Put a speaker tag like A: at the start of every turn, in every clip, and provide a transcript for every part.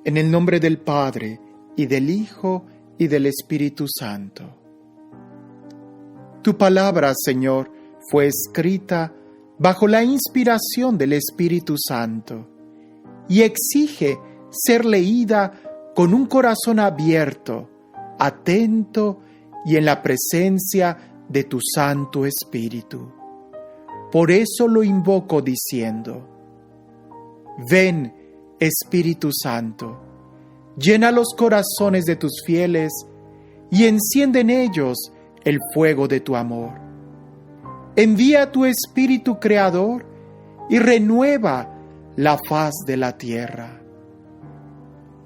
A: En el nombre del Padre, y del Hijo, y del Espíritu Santo. Tu palabra, Señor, fue escrita bajo la inspiración del Espíritu Santo y exige ser leída con un corazón abierto, atento y en la presencia de tu Santo Espíritu. Por eso lo invoco diciendo: ven, Espíritu Santo, llena los corazones de tus fieles y enciende en ellos el fuego de tu amor. Envía tu Espíritu Creador y renueva la faz de la tierra.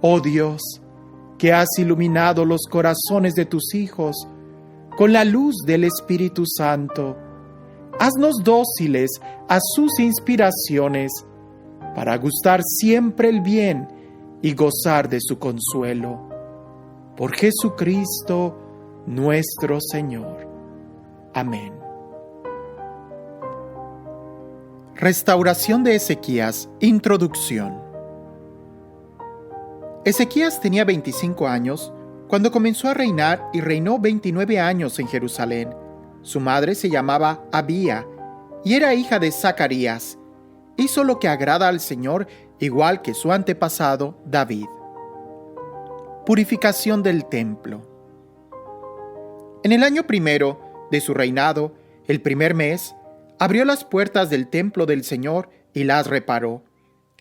A: Oh Dios, que has iluminado los corazones de tus hijos con la luz del Espíritu Santo, haznos dóciles a sus inspiraciones para gustar siempre el bien y gozar de su consuelo. Por Jesucristo nuestro Señor. Amén. Restauración de Ezequías. Introducción. Ezequías tenía 25 años cuando comenzó a reinar y reinó 29 años en Jerusalén. Su madre se llamaba Abía y era hija de Zacarías. Hizo lo que agrada al Señor, igual que su antepasado David. Purificación del templo. En el año primero de su reinado, el primer mes, abrió las puertas del templo del Señor y las reparó.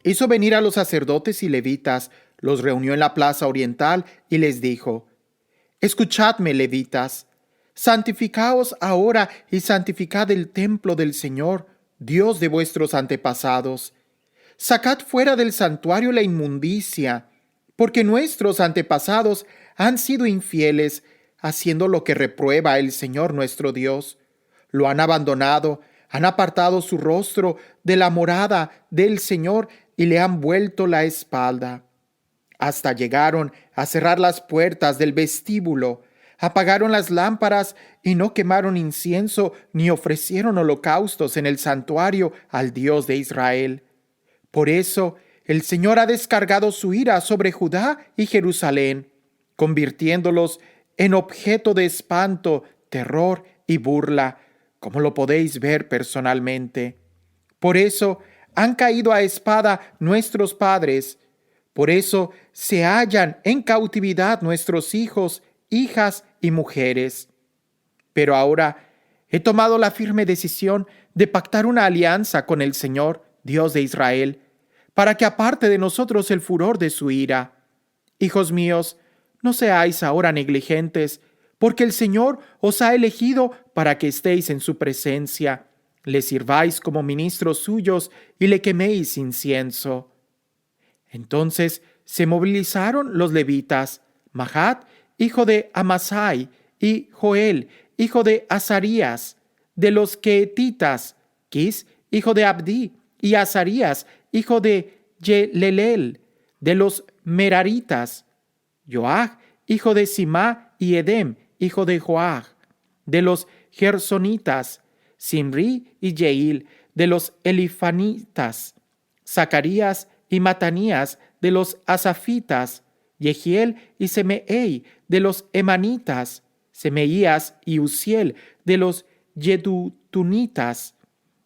A: Hizo venir a los sacerdotes y levitas, los reunió en la plaza oriental y les dijo: escuchadme, levitas, santificaos ahora y santificad el templo del Señor, Dios de vuestros antepasados. Sacad fuera del santuario la inmundicia, porque nuestros antepasados han sido infieles, haciendo lo que reprueba el Señor nuestro Dios. Lo han abandonado, han apartado su rostro de la morada del Señor y le han vuelto la espalda. Hasta llegaron a cerrar las puertas del vestíbulo, apagaron las lámparas y no quemaron incienso ni ofrecieron holocaustos en el santuario al Dios de Israel. Por eso el Señor ha descargado su ira sobre Judá y Jerusalén, convirtiéndolos en objeto de espanto, terror y burla, como lo podéis ver personalmente. Por eso han caído a espada nuestros padres. Por eso se hallan en cautividad nuestros hijos, hijas y mujeres. Pero ahora he tomado la firme decisión de pactar una alianza con el Señor, Dios de Israel, para que aparte de nosotros el furor de su ira. Hijos míos, no seáis ahora negligentes, porque el Señor os ha elegido para que estéis en su presencia, le sirváis como ministros suyos y le queméis incienso. Entonces se movilizaron los levitas, Mahat, hijo de Amasai, y Joel, hijo de Azarías, de los queetitas, Quis, hijo de Abdí, y Azarías, hijo de Yelelel, de los meraritas, Joach, hijo de Simá, y Edem, hijo de Joach, de los gersonitas, Simri y Jeil, de los elifanitas, Zacarías y Matanías, de los asafitas, Yehiel y Semei, de los emanitas, Semeías y Uziel, de los yedutunitas.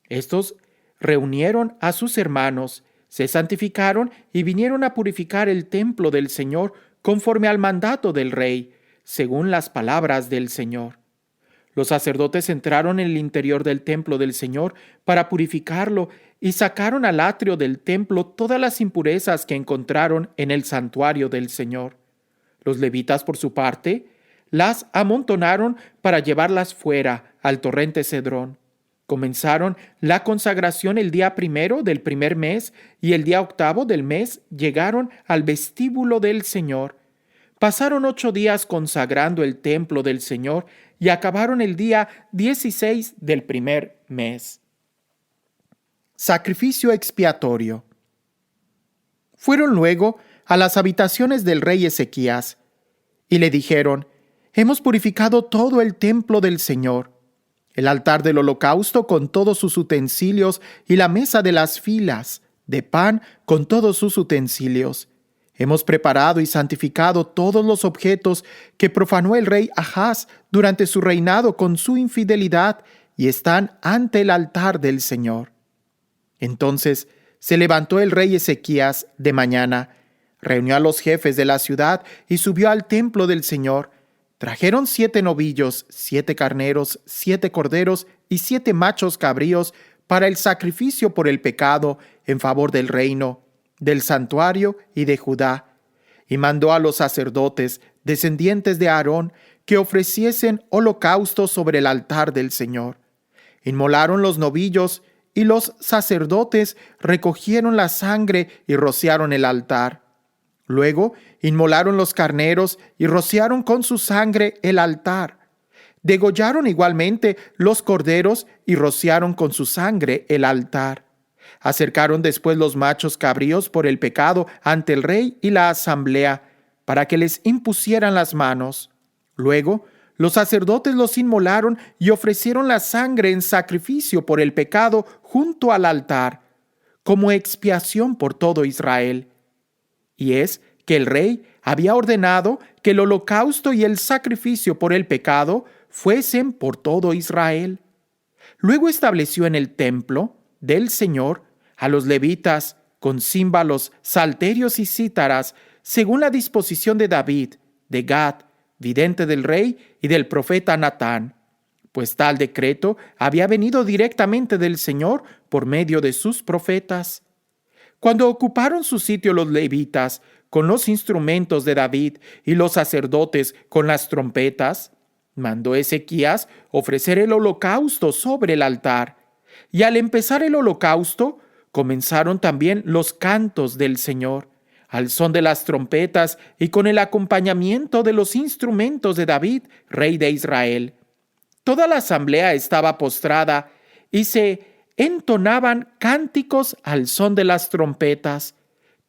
A: Estos reunieron a sus hermanos, se santificaron y vinieron a purificar el templo del Señor conforme al mandato del rey, según las palabras del Señor. Los sacerdotes entraron en el interior del templo del Señor para purificarlo y sacaron al atrio del templo todas las impurezas que encontraron en el santuario del Señor. Los levitas, por su parte, las amontonaron para llevarlas fuera al torrente Cedrón. Comenzaron la consagración el día primero del primer mes y el día octavo del mes llegaron al vestíbulo del Señor. Pasaron 8 días consagrando el templo del Señor y acabaron el día 16 del primer mes. Sacrificio expiatorio. Fueron luego a las habitaciones del rey Ezequías y le dijeron: hemos purificado todo el templo del Señor, el altar del holocausto con todos sus utensilios y la mesa de las filas de pan con todos sus utensilios, Hemos preparado y santificado todos los objetos que profanó el rey Ahaz durante su reinado con su infidelidad y están ante el altar del Señor. Entonces se levantó el rey Ezequías de mañana, reunió a los jefes de la ciudad y subió al templo del Señor. Trajeron 7 novillos, 7 carneros, 7 corderos y 7 machos cabríos para el sacrificio por el pecado en favor del reino, del santuario y de Judá. Y mandó a los sacerdotes, descendientes de Aarón, que ofreciesen holocaustos sobre el altar del Señor. Inmolaron los novillos y los sacerdotes recogieron la sangre y rociaron el altar. Luego inmolaron los carneros y rociaron con su sangre el altar. Degollaron igualmente los corderos y rociaron con su sangre el altar. Acercaron después los machos cabríos por el pecado ante el rey y la asamblea, para que les impusieran las manos. Luego los sacerdotes los inmolaron y ofrecieron la sangre en sacrificio por el pecado junto al altar, como expiación por todo Israel. Y es que el rey había ordenado que el holocausto y el sacrificio por el pecado fuesen por todo Israel. Luego estableció en el templo del Señor a los levitas con címbalos, salterios y cítaras, según la disposición de David, de Gad, vidente del rey, y del profeta Natán, pues tal decreto había venido directamente del Señor por medio de sus profetas. Cuando ocuparon su sitio los levitas con los instrumentos de David y los sacerdotes con las trompetas, mandó Ezequías ofrecer el holocausto sobre el altar. Y al empezar el holocausto, comenzaron también los cantos del Señor, al son de las trompetas y con el acompañamiento de los instrumentos de David, rey de Israel. Toda la asamblea estaba postrada y se entonaban cánticos al son de las trompetas.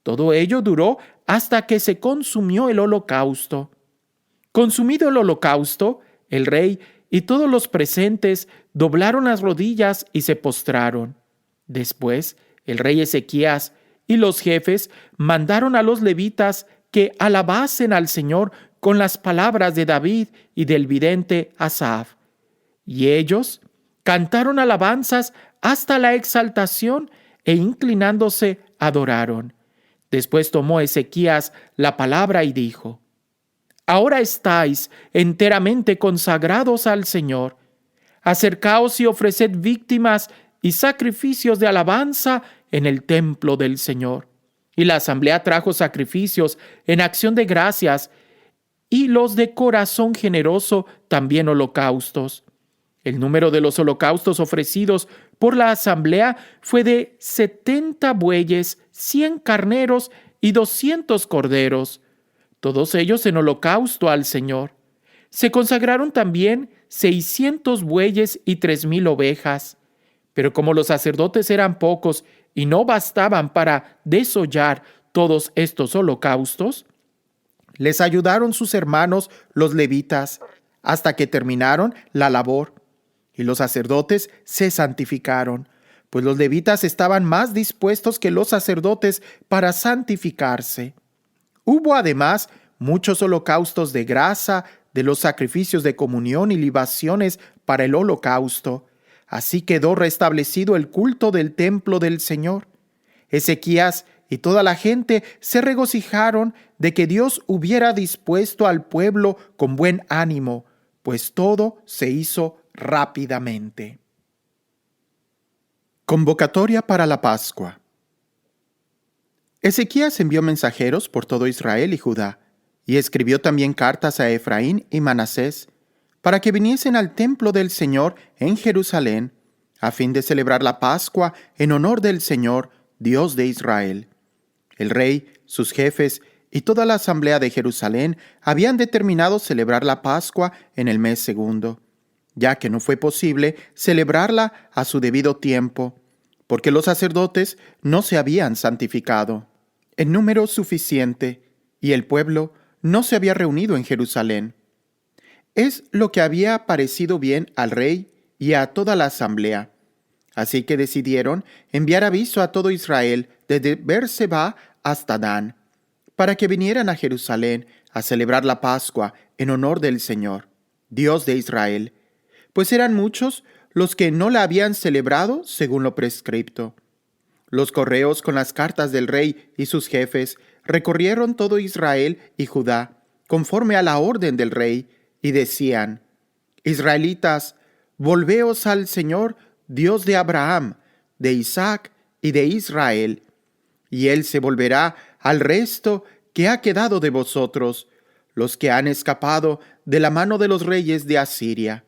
A: Todo ello duró hasta que se consumió el holocausto. Consumido el holocausto, el rey y todos los presentes doblaron las rodillas y se postraron. Después, el rey Ezequías y los jefes mandaron a los levitas que alabasen al Señor con las palabras de David y del vidente Asaf. Y ellos cantaron alabanzas hasta la exaltación e inclinándose adoraron. Después tomó Ezequías la palabra y dijo: Ahora estáis enteramente consagrados al Señor. Acercaos y ofreced víctimas y sacrificios de alabanza en el templo del Señor. Y la asamblea trajo sacrificios en acción de gracias, y los de corazón generoso también holocaustos. El número de los holocaustos ofrecidos por la asamblea fue de 70 bueyes, 100 carneros y 200 corderos, todos ellos en holocausto al Señor. Se consagraron también 600 bueyes y 3,000 ovejas. Pero como los sacerdotes eran pocos y no bastaban para desollar todos estos holocaustos, les ayudaron sus hermanos los levitas hasta que terminaron la labor. Y los sacerdotes se santificaron, pues los levitas estaban más dispuestos que los sacerdotes para santificarse. Hubo además muchos holocaustos de grasa, de los sacrificios de comunión y libaciones para el holocausto. Así quedó restablecido el culto del templo del Señor. Ezequías y toda la gente se regocijaron de que Dios hubiera dispuesto al pueblo con buen ánimo, pues todo se hizo rápidamente. Convocatoria para la Pascua. Ezequías envió mensajeros por todo Israel y Judá, y escribió también cartas a Efraín y Manasés, para que viniesen al templo del Señor en Jerusalén, a fin de celebrar la Pascua en honor del Señor, Dios de Israel. El rey, sus jefes y toda la asamblea de Jerusalén habían determinado celebrar la Pascua en el mes segundo, ya que no fue posible celebrarla a su debido tiempo, porque los sacerdotes no se habían santificado en número suficiente, y el pueblo no se había reunido en Jerusalén. Es lo que había parecido bien al rey y a toda la asamblea. Así que decidieron enviar aviso a todo Israel desde Beerseba hasta Dan, para que vinieran a Jerusalén a celebrar la Pascua en honor del Señor, Dios de Israel, pues eran muchos los que no la habían celebrado según lo prescripto. Los correos con las cartas del rey y sus jefes recorrieron todo Israel y Judá, conforme a la orden del rey, y decían: Israelitas, volveos al Señor, Dios de Abraham, de Isaac y de Israel, y él se volverá al resto que ha quedado de vosotros, los que han escapado de la mano de los reyes de Asiria.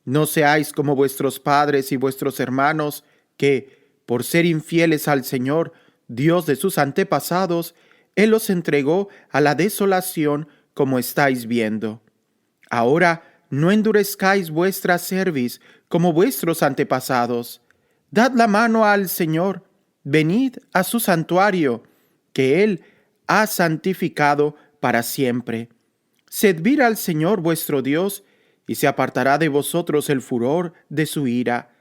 A: No seáis como vuestros padres y vuestros hermanos, que, por ser infieles al Señor, Dios de sus antepasados, Él los entregó a la desolación, como estáis viendo. Ahora no endurezcáis vuestra cerviz como vuestros antepasados. Dad la mano al Señor, venid a su santuario, que Él ha santificado para siempre. Servid al Señor vuestro Dios, y se apartará de vosotros el furor de su ira.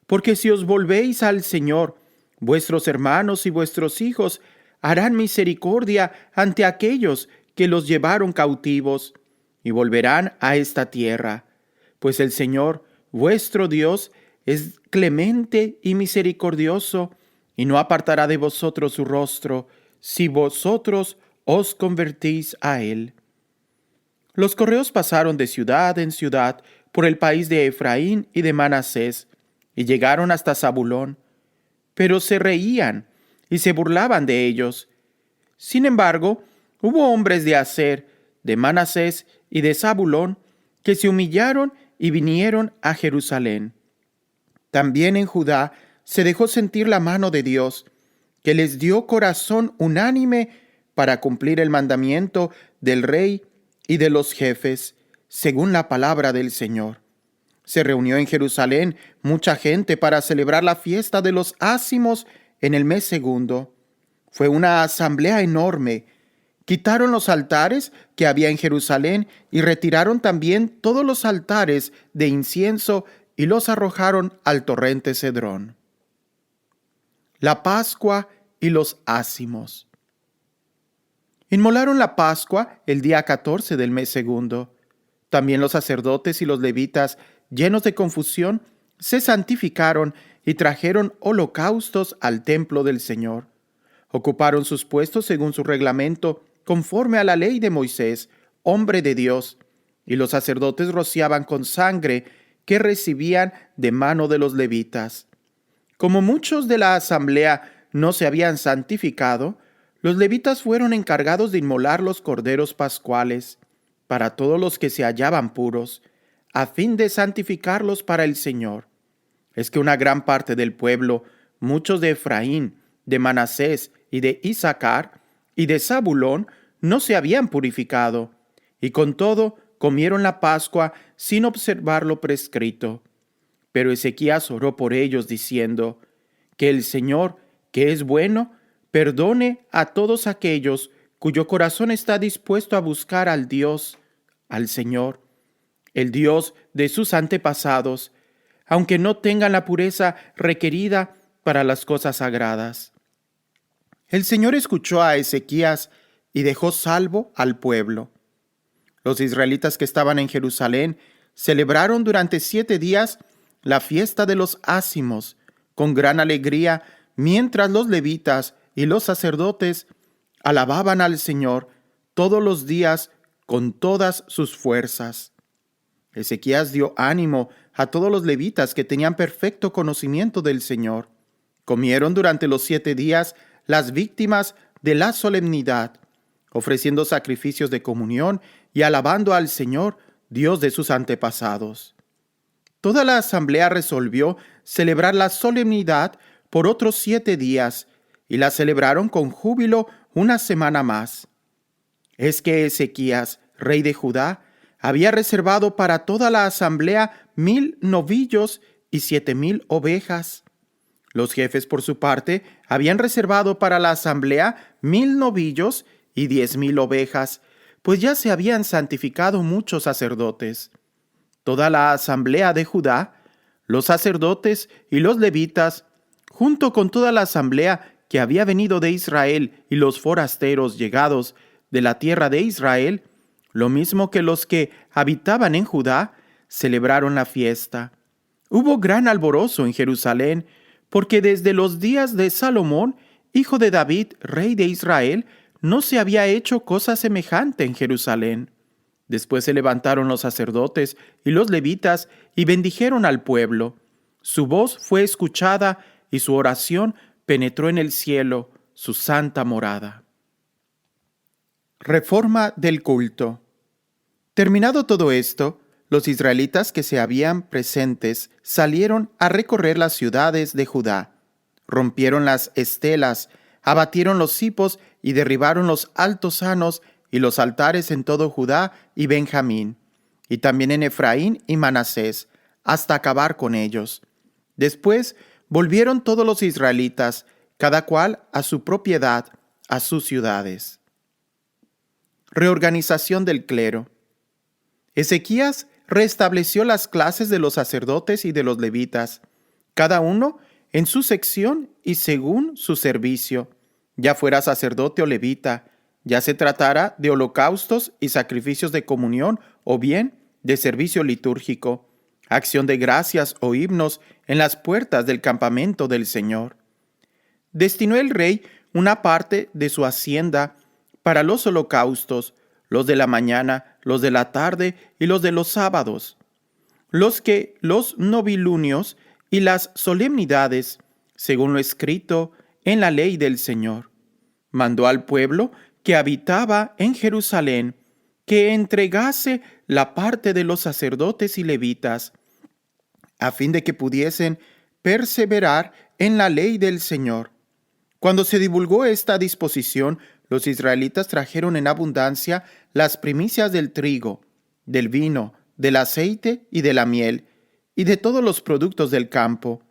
A: Porque si os volvéis al Señor, vuestros hermanos y vuestros hijos harán misericordia ante aquellos que los llevaron cautivos, y volverán a esta tierra. Pues el Señor, vuestro Dios, es clemente y misericordioso, y no apartará de vosotros su rostro, si vosotros os convertís a Él. Los correos pasaron de ciudad en ciudad por el país de Efraín y de Manasés, y llegaron hasta Zabulón, pero se reían y se burlaban de ellos. Sin embargo, hubo hombres de Aser, de Manasés y de Zabulón, que se humillaron y vinieron a Jerusalén. También en Judá se dejó sentir la mano de Dios, que les dio corazón unánime para cumplir el mandamiento del rey y de los jefes, según la palabra del Señor. Se reunió en Jerusalén mucha gente para celebrar la fiesta de los ázimos en el mes segundo. Fue una asamblea enorme. Quitaron los altares que había en Jerusalén y retiraron también todos los altares de incienso y los arrojaron al torrente Cedrón. La Pascua y los ázimos. Inmolaron la Pascua el día 14 del mes segundo. También los sacerdotes y los levitas, llenos de confusión, se santificaron y trajeron holocaustos al templo del Señor. Ocuparon sus puestos según su reglamento, conforme a la ley de Moisés, hombre de Dios, y los sacerdotes rociaban con sangre que recibían de mano de los levitas. Como muchos de la asamblea no se habían santificado, los levitas fueron encargados de inmolar los corderos pascuales para todos los que se hallaban puros, a fin de santificarlos para el Señor. Es que una gran parte del pueblo, muchos de Efraín, de Manasés y de Isaacar y de Zabulón, no se habían purificado, y con todo comieron la Pascua sin observar lo prescrito. Pero Ezequías oró por ellos, diciendo: que el Señor, que es bueno, perdone a todos aquellos cuyo corazón está dispuesto a buscar al Dios, al Señor, el Dios de sus antepasados, aunque no tengan la pureza requerida para las cosas sagradas. El Señor escuchó a Ezequías y dejó salvo al pueblo. Los israelitas que estaban en Jerusalén celebraron durante 7 días la fiesta de los ázimos con gran alegría, mientras los levitas y los sacerdotes alababan al Señor todos los días con todas sus fuerzas. Ezequías dio ánimo a todos los levitas que tenían perfecto conocimiento del Señor. Comieron durante los 7 días las víctimas de la solemnidad, ofreciendo sacrificios de comunión y alabando al Señor, Dios de sus antepasados. Toda la asamblea resolvió celebrar la solemnidad por otros 7 días, y la celebraron con júbilo una semana más. Es que Ezequías, rey de Judá, había reservado para toda la asamblea 1,000 novillos y 7,000 ovejas. Los jefes, por su parte, habían reservado para la asamblea 1,000 novillos y 10,000 ovejas, pues ya se habían santificado muchos sacerdotes. Toda la asamblea de Judá, los sacerdotes y los levitas, junto con toda la asamblea que había venido de Israel y los forasteros llegados de la tierra de Israel, lo mismo que los que habitaban en Judá, celebraron la fiesta. Hubo gran alborozo en Jerusalén, porque desde los días de Salomón, hijo de David, rey de Israel, no se había hecho cosa semejante en Jerusalén. Después se levantaron los sacerdotes y los levitas y bendijeron al pueblo. Su voz fue escuchada y su oración penetró en el cielo, su santa morada. Reforma del culto. Terminado todo esto, los israelitas que se habían presentes salieron a recorrer las ciudades de Judá. Rompieron las estelas, abatieron los cipos y derribaron los altosanos y los altares en todo Judá y Benjamín, y también en Efraín y Manasés, hasta acabar con ellos. Después volvieron todos los israelitas, cada cual a su propiedad, a sus ciudades. Reorganización del clero. Ezequías restableció las clases de los sacerdotes y de los levitas, cada uno en su sección y según su servicio, ya fuera sacerdote o levita, ya se tratara de holocaustos y sacrificios de comunión o bien de servicio litúrgico, acción de gracias o himnos en las puertas del campamento del Señor. Destinó el rey una parte de su hacienda para los holocaustos, los de la mañana, los de la tarde y los de los sábados, los novilunios y las solemnidades, según lo escrito en la ley del Señor. Mandó al pueblo que habitaba en Jerusalén que entregase la parte de los sacerdotes y levitas, a fin de que pudiesen perseverar en la ley del Señor. Cuando se divulgó esta disposición, los israelitas trajeron en abundancia las primicias del trigo, del vino, del aceite y de la miel, y de todos los productos del campo.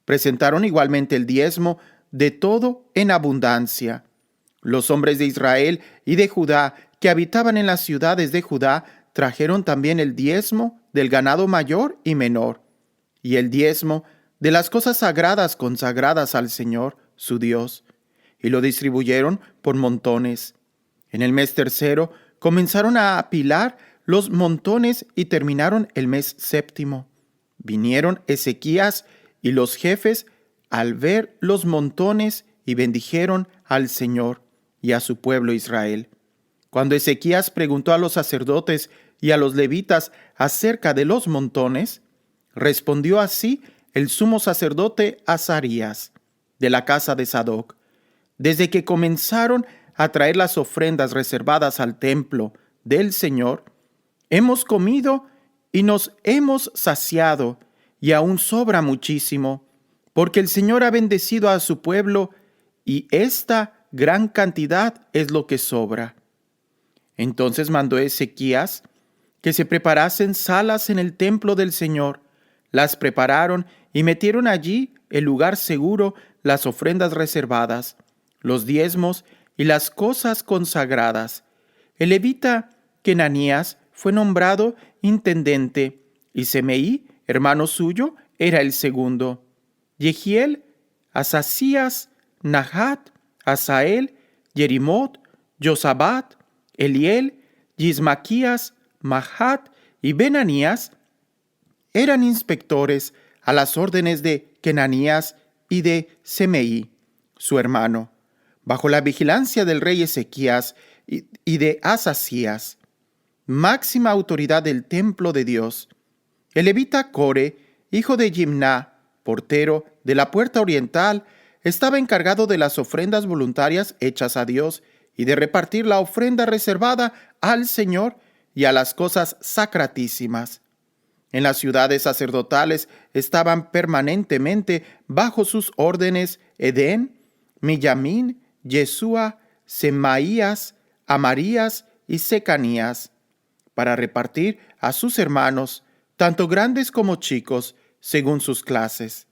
A: Presentaron igualmente el diezmo de todo en abundancia. Los hombres de Israel y de Judá que habitaban en las ciudades de Judá trajeron también el diezmo del ganado mayor y menor, y el diezmo de las cosas sagradas consagradas al Señor, su Dios, y lo distribuyeron por montones. En el mes tercero comenzaron a apilar los montones y terminaron el mes séptimo. Vinieron Ezequías y los jefes al ver los montones y bendijeron al Señor y a su pueblo Israel. Cuando Ezequías preguntó a los sacerdotes y a los levitas acerca de los montones, respondió así el sumo sacerdote Azarías, de la casa de Sadoc: desde que comenzaron a traer las ofrendas reservadas al templo del Señor, hemos comido y nos hemos saciado, y aún sobra muchísimo, porque el Señor ha bendecido a su pueblo, y esta gran cantidad es lo que sobra. Entonces mandó Ezequías que se preparasen salas en el templo del Señor. Las prepararon y metieron allí el lugar seguro, las ofrendas reservadas, los diezmos y las cosas consagradas. El levita Kenanías fue nombrado intendente, y Semeí, hermano suyo, era el segundo. Yehiel, Asasías, Nahat, Asael, Yerimot, Josabat, Eliel, Yismaquías, Mahat y Benanías eran inspectores a las órdenes de Kenanías y de Semeí, su hermano, bajo la vigilancia del rey Ezequías y de Asasías, máxima autoridad del templo de Dios. El levita Core, hijo de Jimná, portero de la puerta oriental, estaba encargado de las ofrendas voluntarias hechas a Dios y de repartir la ofrenda reservada al Señor y a las cosas sacratísimas. En las ciudades sacerdotales estaban permanentemente bajo sus órdenes Edén, Miyamín, Yesúa, Semaías, Amarías y Secanías, para repartir a sus hermanos, tanto grandes como chicos, según sus clases.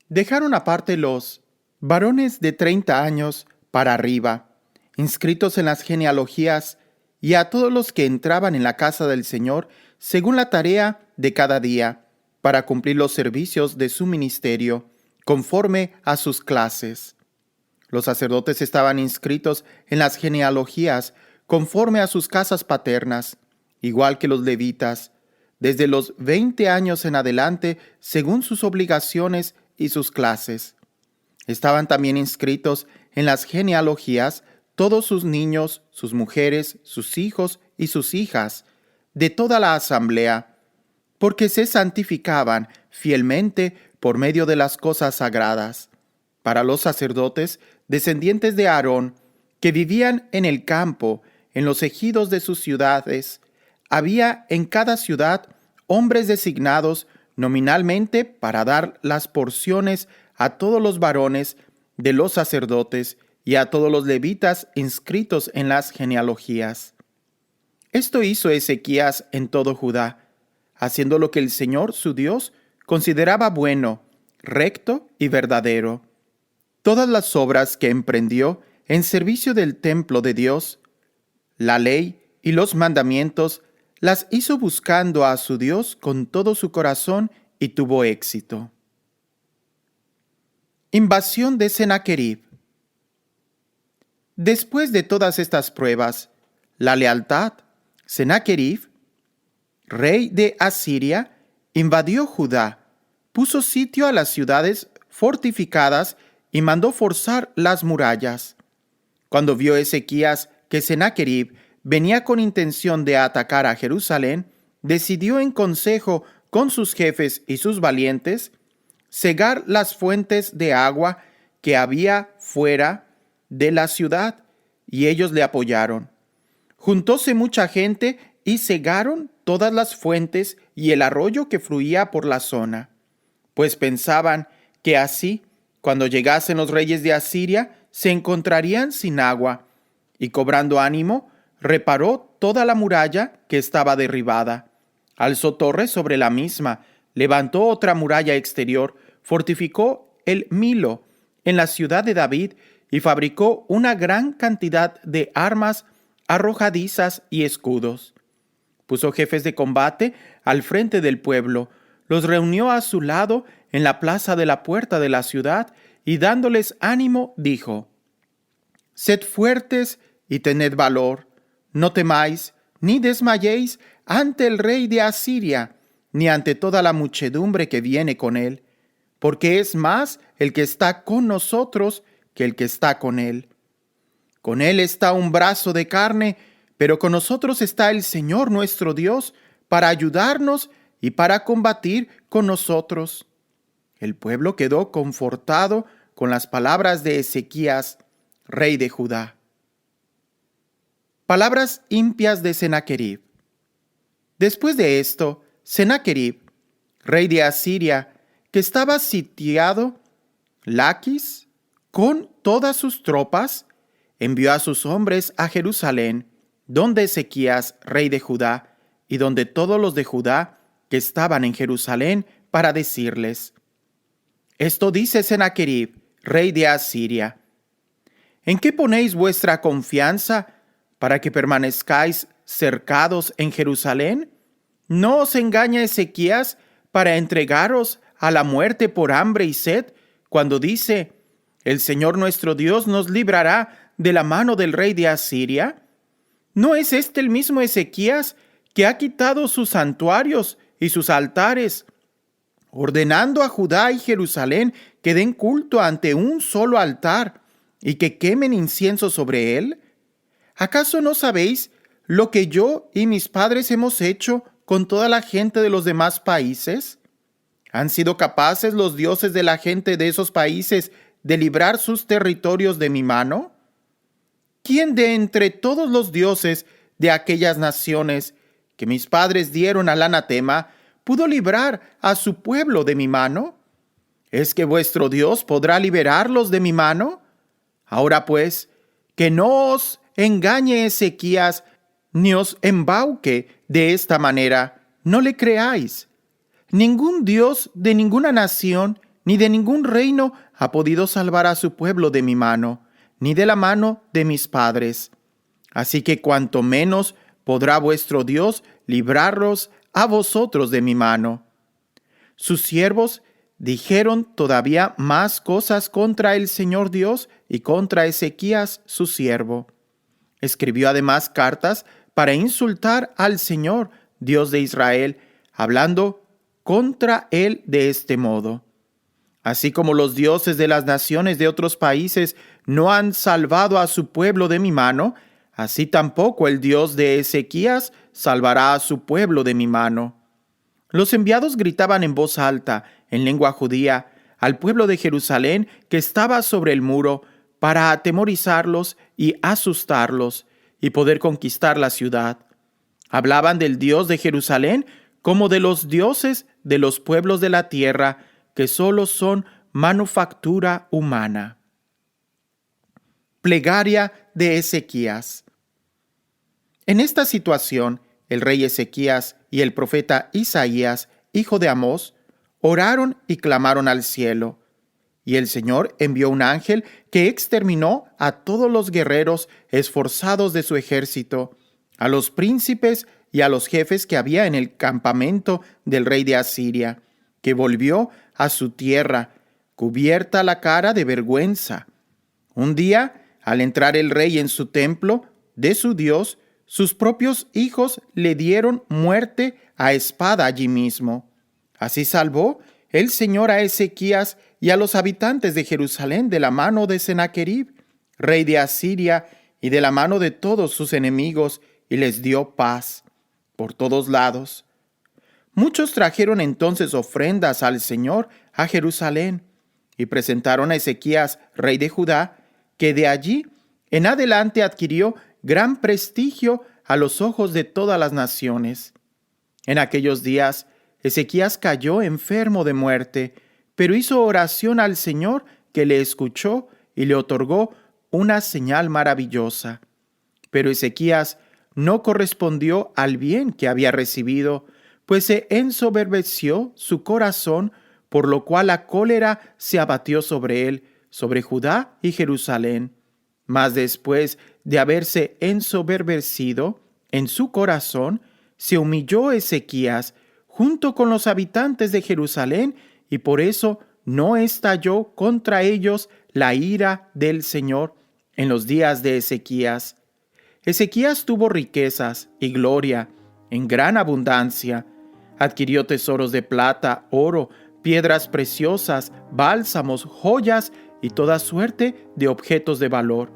A: Dejaron aparte los varones de 30 años para arriba, inscritos en las genealogías, y a todos los que entraban en la casa del Señor, según la tarea de cada día, para cumplir los servicios de su ministerio, conforme a sus clases. Los sacerdotes estaban inscritos en las genealogías conforme a sus casas paternas, igual que los levitas, desde los 20 años en adelante, según sus obligaciones y sus clases. Estaban también inscritos en las genealogías todos sus niños, sus mujeres, sus hijos y sus hijas, de toda la asamblea, porque se santificaban fielmente por medio de las cosas sagradas. Para los sacerdotes, descendientes de Aarón, que vivían en el campo, en los ejidos de sus ciudades, había en cada ciudad hombres designados nominalmente para dar las porciones a todos los varones de los sacerdotes y a todos los levitas inscritos en las genealogías. Esto hizo Ezequías en todo Judá, haciendo lo que el Señor su Dios consideraba bueno, recto y verdadero. Todas las obras que emprendió en servicio del templo de Dios, la ley y los mandamientos, las hizo buscando a su Dios con todo su corazón y tuvo éxito. Invasión de Sennacherib. Después de todas estas pruebas, la lealtad, Sennacherib, rey de Asiria, invadió Judá, puso sitio a las ciudades fortificadas y mandó forzar las murallas. Cuando vio Ezequías que Sennacherib venía con intención de atacar a Jerusalén, decidió en consejo con sus jefes y sus valientes cegar las fuentes de agua que había fuera de la ciudad, y ellos le apoyaron. Juntóse mucha gente y cegaron todas las fuentes y el arroyo que fluía por la zona, pues pensaban que así, cuando llegasen los reyes de Asiria, se encontrarían sin agua, y cobrando ánimo, reparó toda la muralla que estaba derribada. Alzó torres sobre la misma, levantó otra muralla exterior, fortificó el Milo en la ciudad de David y fabricó una gran cantidad de armas arrojadizas y escudos. Puso jefes de combate al frente del pueblo, los reunió a su lado en la plaza de la puerta de la ciudad y dándoles ánimo dijo: «Sed fuertes y tened valor, no temáis ni desmayéis ante el rey de Asiria, ni ante toda la muchedumbre que viene con él, porque es más el que está con nosotros que el que está con él. Con él está un brazo de carne, pero con nosotros está el Señor nuestro Dios para ayudarnos y para combatir con nosotros». El pueblo quedó confortado con las palabras de Ezequías, rey de Judá. Palabras impias de Sennacherib. Después de esto, Sennacherib, rey de Asiria, que estaba sitiado, Laquis, con todas sus tropas, envió a sus hombres a Jerusalén, donde Ezequías, rey de Judá, y donde todos los de Judá que estaban en Jerusalén, para decirles: «Esto dice Sennacherib, rey de Asiria: ¿en qué ponéis vuestra confianza para que permanezcáis cercados en Jerusalén? ¿No os engaña Ezequías para entregaros a la muerte por hambre y sed, cuando dice: el Señor nuestro Dios nos librará de la mano del rey de Asiria? ¿No es este el mismo Ezequías que ha quitado sus santuarios y sus altares, ordenando a Judá y Jerusalén que den culto ante un solo altar y que quemen incienso sobre él? ¿Acaso no sabéis lo que yo y mis padres hemos hecho con toda la gente de los demás países? ¿Han sido capaces los dioses de la gente de esos países de librar sus territorios de mi mano? ¿Quién de entre todos los dioses de aquellas naciones que mis padres dieron al anatema pudo librar a su pueblo de mi mano? ¿Es que vuestro Dios podrá liberarlos de mi mano? Ahora pues, que no os engañe Ezequías, ni os embauque de esta manera, no le creáis. Ningún Dios de ninguna nación ni de ningún reino ha podido salvar a su pueblo de mi mano, ni de la mano de mis padres. Así que cuanto menos podrá vuestro Dios librarlos a vosotros de mi mano. Sus siervos dijeron todavía más cosas contra el Señor Dios y contra Ezequías su siervo. Escribió además cartas para insultar al Señor, Dios de Israel, hablando contra él de este modo: así como los dioses de las naciones de otros países no han salvado a su pueblo de mi mano, así tampoco el Dios de Ezequías salvará a su pueblo de mi mano. Los enviados gritaban en voz alta, en lengua judía, al pueblo de Jerusalén que estaba sobre el muro, para atemorizarlos y asustarlos, y poder conquistar la ciudad. Hablaban del Dios de Jerusalén como de los dioses de los pueblos de la tierra, que solo son manufactura humana. Plegaria de Ezequías. En esta situación, el rey Ezequías y el profeta Isaías, hijo de Amós, oraron y clamaron al cielo. Y el Señor envió un ángel que exterminó a todos los guerreros esforzados de su ejército, a los príncipes y a los jefes que había en el campamento del rey de Asiria, que volvió a su tierra, cubierta la cara de vergüenza. Un día, al entrar el rey en su templo de su Dios, sus propios hijos le dieron muerte a espada allí mismo. Así salvó el Señor a Ezequías y a los habitantes de Jerusalén de la mano de Sennacherib, rey de Asiria, y de la mano de todos sus enemigos, y les dio paz por todos lados. Muchos trajeron entonces ofrendas al Señor a Jerusalén, y presentaron a Ezequías, rey de Judá, que de allí en adelante adquirió gran prestigio a los ojos de todas las naciones. En aquellos días, Ezequías cayó enfermo de muerte, pero hizo oración al Señor, que le escuchó y le otorgó una señal maravillosa. Pero Ezequías no correspondió al bien que había recibido, pues se ensoberbeció su corazón, por lo cual la cólera se abatió sobre él, sobre Judá y Jerusalén. Mas después de haberse ensoberbecido en su corazón, se humilló Ezequías junto con los habitantes de Jerusalén, y por eso no estalló contra ellos la ira del Señor en los días de Ezequías. Ezequías tuvo riquezas y gloria en gran abundancia. Adquirió tesoros de plata, oro, piedras preciosas, bálsamos, joyas y toda suerte de objetos de valor.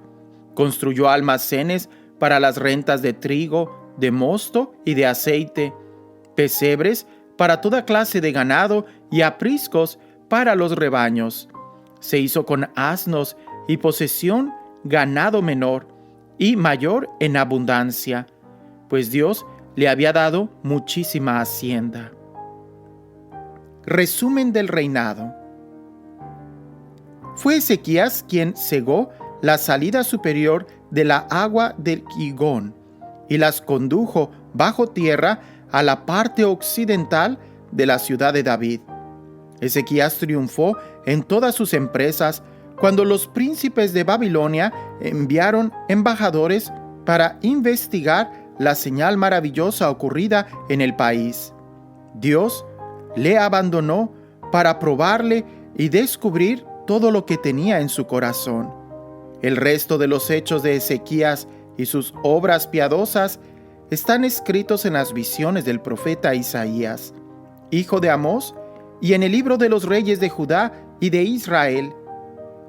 A: Construyó almacenes para las rentas de trigo, de mosto y de aceite, pesebres para toda clase de ganado y apriscos para los rebaños. Se hizo con asnos y posesión ganado menor y mayor en abundancia, pues Dios le había dado muchísima hacienda. Resumen del reinado. Fue Ezequías quien cegó la salida superior de la agua del Gihón y las condujo bajo tierra a la parte occidental de la ciudad de David. Ezequías triunfó en todas sus empresas cuando los príncipes de Babilonia enviaron embajadores para investigar la señal maravillosa ocurrida en el país. Dios le abandonó para probarle y descubrir todo lo que tenía en su corazón. El resto de los hechos de Ezequías y sus obras piadosas están escritos en las visiones del profeta Isaías, hijo de Amós, y en el libro de los reyes de Judá y de Israel.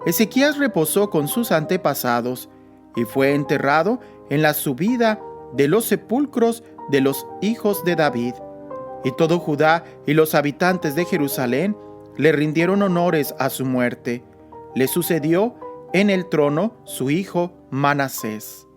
A: Ezequías reposó con sus antepasados y fue enterrado en la subida de los sepulcros de los hijos de David. Y todo Judá y los habitantes de Jerusalén le rindieron honores a su muerte. Le sucedió en el trono su hijo Manasés.